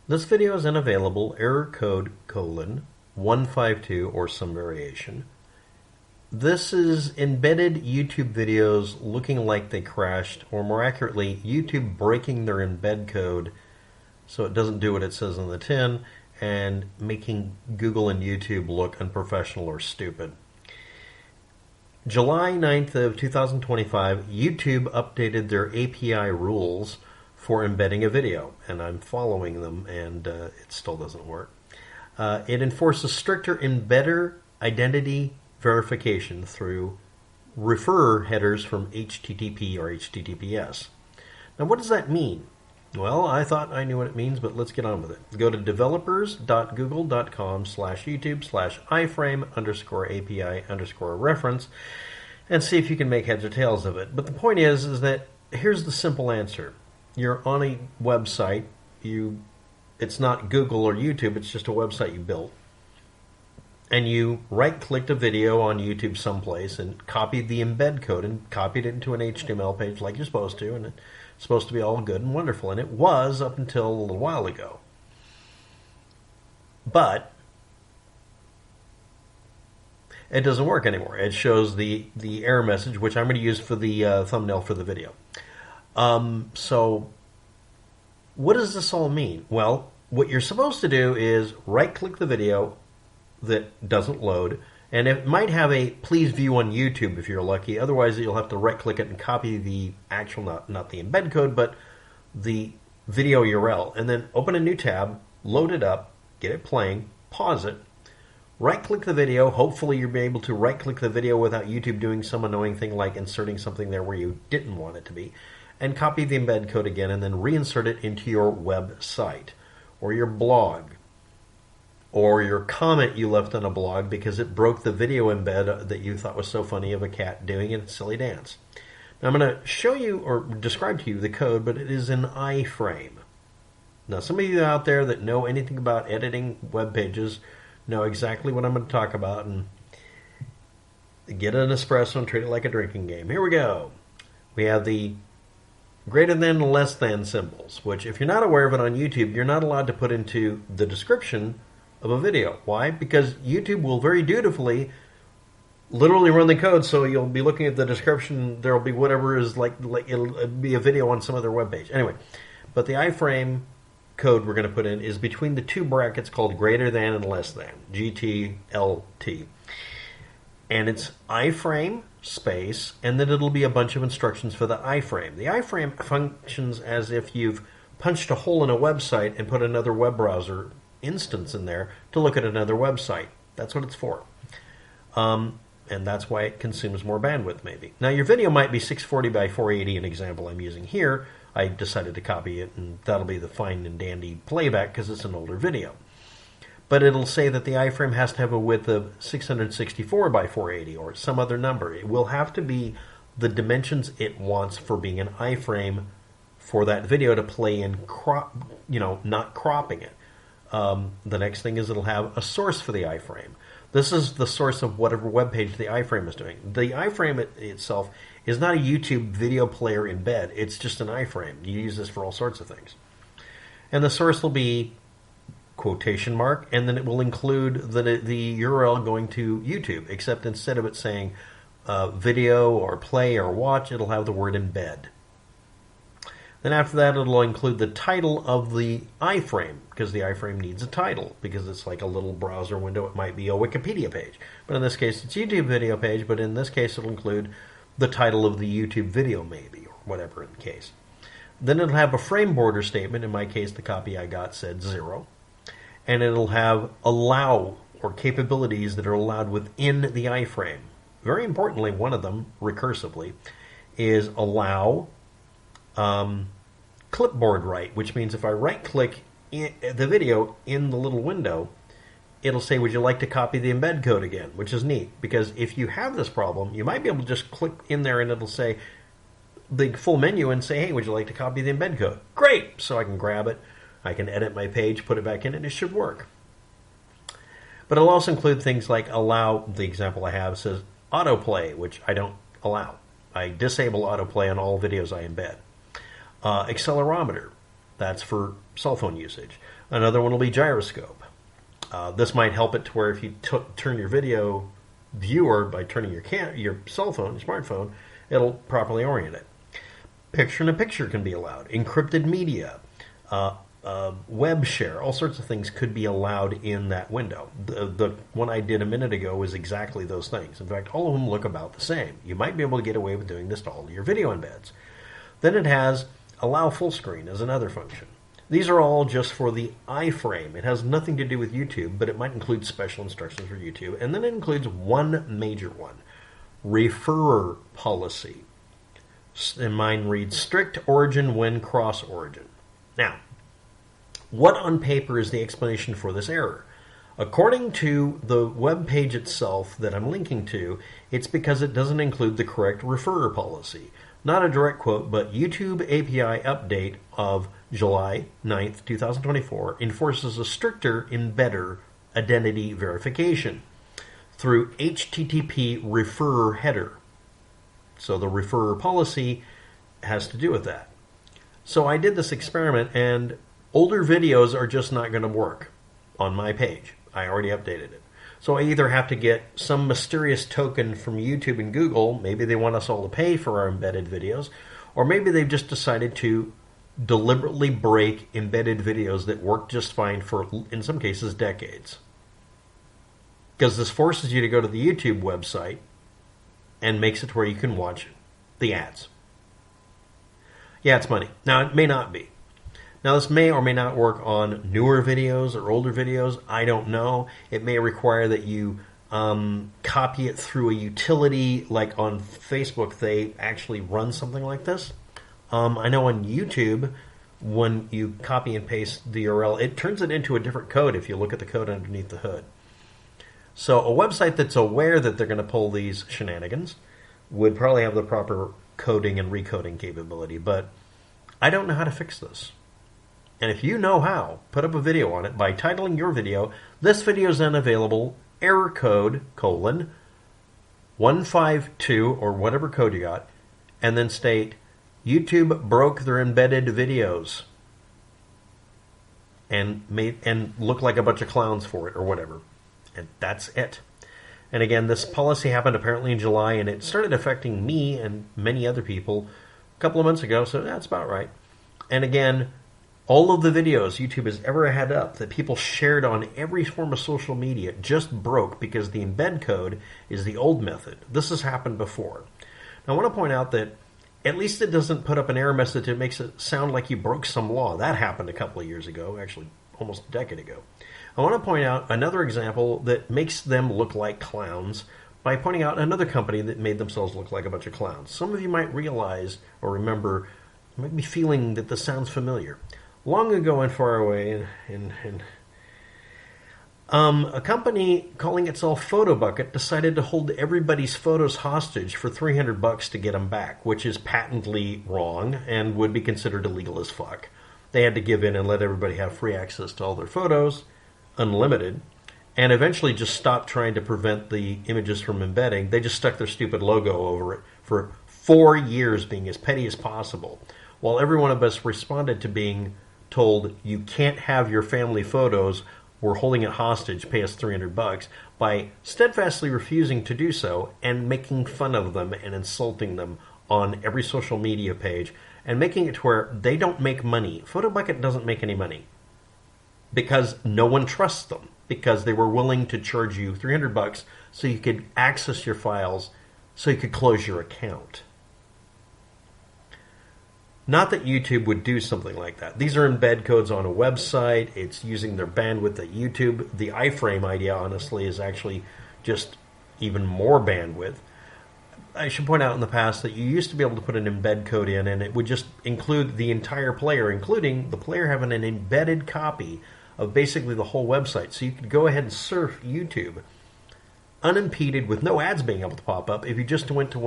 This video is unavailable, error code colon 152 or some variation. This is embedded YouTube videos looking like they crashed, or more accurately, YouTube breaking their embed code so it doesn't do what it says on the tin and making Google and YouTube look unprofessional or stupid. July 9th of 2025, YouTube updated their API rules for embedding a video, and I'm following them, and it still doesn't work. It enforces stricter embedder identity verification through refer headers from HTTP or HTTPS. Now, what does that mean? Well, I thought I knew what it means, but let's get on with it. Go to developers.google.com/YouTube/iframe_API_reference and see if you can make heads or tails of it. But the point is that here's the simple answer. You're on a website. It's not Google or YouTube. It's just a website you built. And you right-clicked a video on YouTube someplace and copied the embed code and copied it into an HTML page like you're supposed to. And it's supposed to be all good and wonderful. And it was up until a little while ago. But it doesn't work anymore. It shows the error message, which I'm going to use for the thumbnail for the video. So what does this all mean? Well, what you're supposed to do is right-click the video that doesn't load, and it might have a please view on YouTube if you're lucky. Otherwise, you'll have to right-click it and copy the actual, not the embed code, but the video URL, and then open a new tab, load it up, get it playing, pause it, right-click the video. Hopefully you'll be able to right-click the video without YouTube doing some annoying thing like inserting something there where you didn't want it to be, and copy the embed code again and then reinsert it into your website or your blog or your comment you left on a blog because it broke the video embed that you thought was so funny of a cat doing a silly dance. Now I'm going to show you or describe to you the code, but it is in iframe. Now some of you out there that know anything about editing web pages know exactly what I'm going to talk about, and get an espresso and treat it like a drinking game. Here we go. We have the greater than and less than symbols, which if you're not aware of it on YouTube, you're not allowed to put into the description of a video. Why? Because YouTube will very dutifully literally run the code, so you'll be looking at the description, there'll be whatever is like it'll be a video on some other web page. Anyway, but the iframe code we're going to put in is between the two brackets called greater than and less than, GTLT. And it's iframe space, and then it'll be a bunch of instructions for the iframe. The iframe functions as if you've punched a hole in a website and put another web browser instance in there to look at another website. That's what it's for. And that's why it consumes more bandwidth, maybe. Now, your video might be 640 by 480, an example I'm using here. I decided to copy it, and that'll be the fine and dandy playback because it's an older video. But it'll say that the iframe has to have a width of 664 by 480 or some other number. It will have to be the dimensions it wants for being an iframe for that video to play in, not cropping it. The next thing is it'll have a source for the iframe. This is the source of whatever web page the iframe is doing. The iframe itself is not a YouTube video player embed. It's just an iframe. You use this for all sorts of things. And the source will be quotation mark, and then it will include the URL going to YouTube, except instead of it saying video or play or watch, it'll have the word embed. Then after that, it'll include the title of the iframe, because the iframe needs a title, because it's like a little browser window. It might be a Wikipedia page, but in this case, it's a YouTube video page, but in this case, it'll include the title of the YouTube video, maybe, or whatever in the case. Then it'll have a frame border statement. In my case, the copy I got said 0. And it'll have allow or capabilities that are allowed within the iframe. Very importantly, one of them, recursively, is allow clipboard write, which means if I right-click the video in the little window, it'll say, would you like to copy the embed code again, which is neat, because if you have this problem, you might be able to just click in there and it'll say the full menu and say, hey, would you like to copy the embed code? Great! So I can grab it, I can edit my page, put it back in, and it should work. But it'll also include things like allow. The example I have says autoplay, which I don't allow. I disable autoplay on all videos I embed. Accelerometer. That's for cell phone usage. Another one will be gyroscope. This might help it to where if you turn your video viewer by turning your cell phone, your smartphone, it'll properly orient it. Picture-in-a-picture can be allowed. Encrypted media, web share, all sorts of things could be allowed in that window. The one I did a minute ago was exactly those things. In fact, all of them look about the same. You might be able to get away with doing this to all of your video embeds. Then it has allow full screen as another function. These are all just for the iframe. It has nothing to do with YouTube, but it might include special instructions for YouTube. And then it includes one major one, referrer policy. And mine reads strict origin when cross origin. Now, what on paper is the explanation for this error? According to the web page itself that I'm linking to, it's because it doesn't include the correct referrer policy. Not a direct quote, but YouTube API update of July 9th, 2024 enforces a stricter embedder identity verification through HTTP referrer header. So the referrer policy has to do with that. So I did this experiment, and older videos are just not going to work on my page. I already updated it. So I either have to get some mysterious token from YouTube and Google, maybe they want us all to pay for our embedded videos, or maybe they've just decided to deliberately break embedded videos that work just fine for, in some cases, decades. Because this forces you to go to the YouTube website and makes it to where you can watch the ads. Yeah, it's money. Now, it may not be. Now, this may or may not work on newer videos or older videos. I don't know. It may require that you copy it through a utility. Like on Facebook, they actually run something like this. I know on YouTube, when you copy and paste the URL, it turns it into a different code if you look at the code underneath the hood. So a website that's aware that they're going to pull these shenanigans would probably have the proper coding and recoding capability, but I don't know how to fix this. And if you know how, put up a video on it by titling your video, "This video is unavailable, error code, 152, or whatever code you got, and then state, YouTube broke their embedded videos and look like a bunch of clowns for it, or whatever. And that's it. And again, this policy happened apparently in July, and it started affecting me and many other people a couple of months ago, so that's about right. And again, all of the videos YouTube has ever had up that people shared on every form of social media just broke because the embed code is the old method. This has happened before. Now, I want to point out that at least it doesn't put up an error message that makes it sound like you broke some law. That happened a couple of years ago, actually almost a decade ago. I want to point out another example that makes them look like clowns by pointing out another company that made themselves look like a bunch of clowns. Some of you might realize or remember, you might be feeling that this sounds familiar. Long ago and far away, a company calling itself PhotoBucket decided to hold everybody's photos hostage for $300 to get them back, which is patently wrong and would be considered illegal as fuck. They had to give in and let everybody have free access to all their photos, unlimited, and eventually just stopped trying to prevent the images from embedding. They just stuck their stupid logo over it for 4 years, being as petty as possible, while every one of us responded to being told, "You can't have your family photos, we're holding it hostage, pay us $300, by steadfastly refusing to do so and making fun of them and insulting them on every social media page and making it to where they don't make money. PhotoBucket doesn't make any money because no one trusts them, because they were willing to charge you $300 so you could access your files, so you could close your account. Not that YouTube would do something like that. These are embed codes on a website. It's using their bandwidth at YouTube. The iframe idea, honestly, is actually just even more bandwidth. I should point out in the past that you used to be able to put an embed code in, and it would just include the entire player, including the player having an embedded copy of basically the whole website. So you could go ahead and surf YouTube unimpeded with no ads being able to pop up if you just went to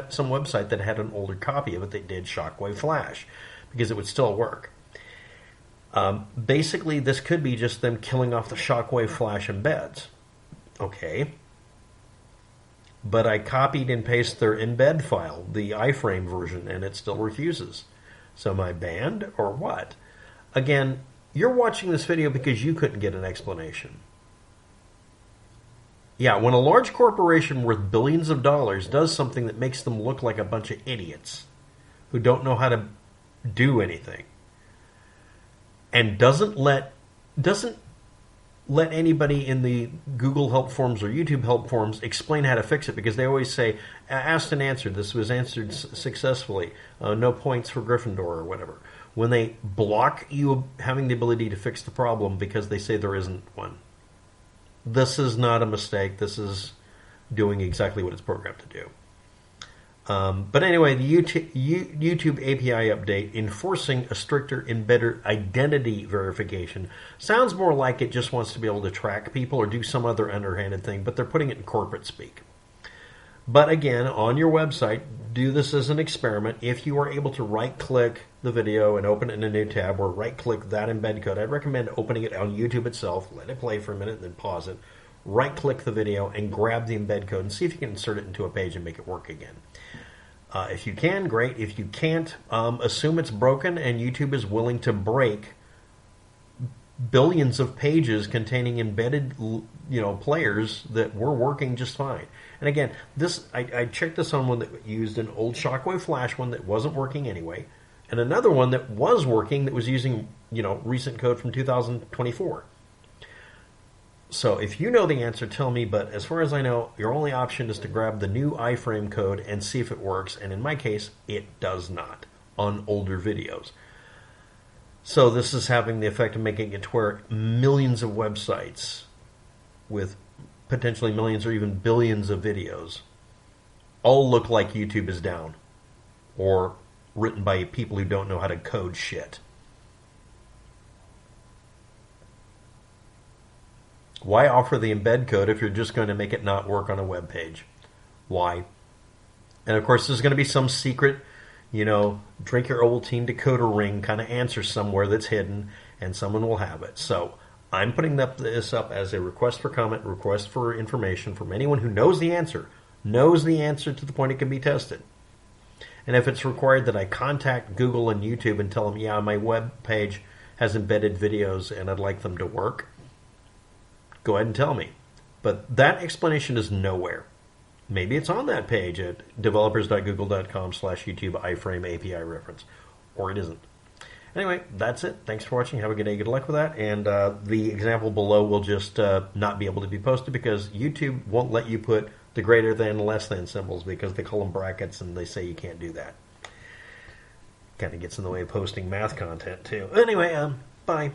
some website that had an older copy of it that did Shockwave Flash, because it would still work. Basically, this could be just them killing off the Shockwave Flash embeds. Okay. But I copied and pasted their embed file, the iframe version, and it still refuses. So am I banned or what? Again, you're watching this video because you couldn't get an explanation. Yeah, when a large corporation worth billions of dollars does something that makes them look like a bunch of idiots who don't know how to do anything and doesn't let anybody in the Google help forums or YouTube help forums explain how to fix it, because they always say, asked and answered, this was answered successfully, no points for Gryffindor or whatever. When they block you having the ability to fix the problem because they say there isn't one. This is not a mistake. This is doing exactly what it's programmed to do. But anyway, the YouTube API update enforcing a stricter embedder identity verification sounds more like it just wants to be able to track people or do some other underhanded thing, but they're putting it in corporate speak. But again, on your website, do this as an experiment. If you are able to right-click the video and open it in a new tab, or right-click that embed code, I'd recommend opening it on YouTube itself, let it play for a minute, and then pause it. Right-click the video and grab the embed code and see if you can insert it into a page and make it work again. If you can, great. If you can't, assume it's broken and YouTube is willing to break billions of pages containing embedded, players that were working just fine. And again, this I checked this on one that used an old Shockwave Flash one that wasn't working anyway, and another one that was working that was using recent code from 2024. So if you know the answer, tell me. But as far as I know, your only option is to grab the new iframe code and see if it works. And in my case, it does not on older videos. So this is having the effect of making it to where millions of websites with potentially millions or even billions of videos all look like YouTube is down or written by people who don't know how to code shit. Why offer the embed code if you're just going to make it not work on a web page? Why? And of course, there's going to be some secret, drink your Ovaltine decoder ring kind of answer somewhere that's hidden, and someone will have it. So I'm putting this up as a request for comment, request for information from anyone who knows the answer to the point it can be tested. And if it's required that I contact Google and YouTube and tell them, yeah, my web page has embedded videos and I'd like them to work, go ahead and tell me. But that explanation is nowhere. Maybe it's on that page at developers.google.com/YouTube iframe API reference, or it isn't. Anyway, that's it. Thanks for watching. Have a good day. Good luck with that. And the example below will just not be able to be posted because YouTube won't let you put the greater than, less than symbols because they call them brackets and they say you can't do that. Kind of gets in the way of posting math content too. Anyway, bye.